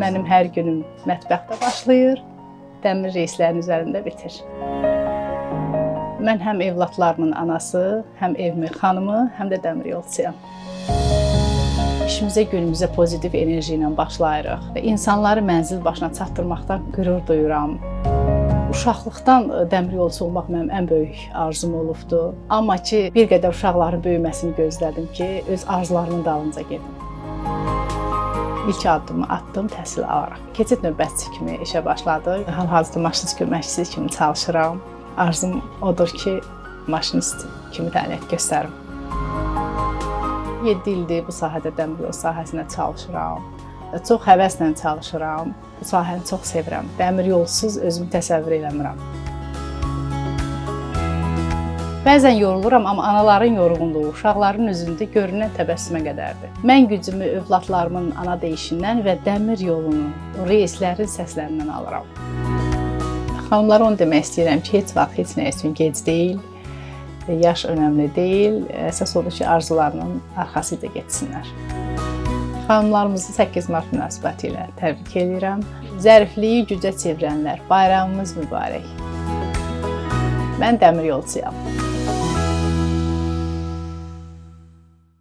Mənim hər günüm mətbəxdə başlayır, dəmir reyslərin üzərində bitir. Mən həm evladlarımın anası, həm evimin xanımı, həm də dəmir yolçuyam. İşimizə, günümüzə pozitiv enerji ilə başlayırıq və insanları mənzil başına çatdırmaqdan qürur duyuram. Uşaqlıqdan dəmir yolçu olmaq mənim ən böyük arzum olubdu. Amma ki, bir qədər uşaqların böyüməsini gözlədim ki, öz arzularımın dalınca gedim. İlk addımı atdım təhsil alaraq. Keçid növbətçi kimi işə başladım. Hal-hazırda maşinist köməkçisi kimi çalışıram. Arzum odur ki, maşinist kimi fəaliyyət göstərim. 7 ildir bu sahədə dəmir yol sahəsində çalışıram. Çox həvəslə çalışıram. Bu sahəni çox sevirəm. Dəmir yolsuz özümü təsəvvür eləmirəm. Bəzən yoruluram, amma anaların yorğunluğu uşaqların üzündə görünən təbəssümə qədərdir. Mən gücümü övladlarımın ana deyişindən və dəmir yolunun, reyslərin səslərindən alıram. Xanımlara onu demək istəyirəm ki, heç vaxt heç nə üçün gec deyil, yaş önəmli deyil, əsas odur ki, arzularının arxası ilə getsinlər. Xanımlarımızı 8 mart münasibəti ilə təbrik edirəm. Zərifliyi gücə çevirənlər, bayramımız mübarək. Mən dəmir yolçuyam.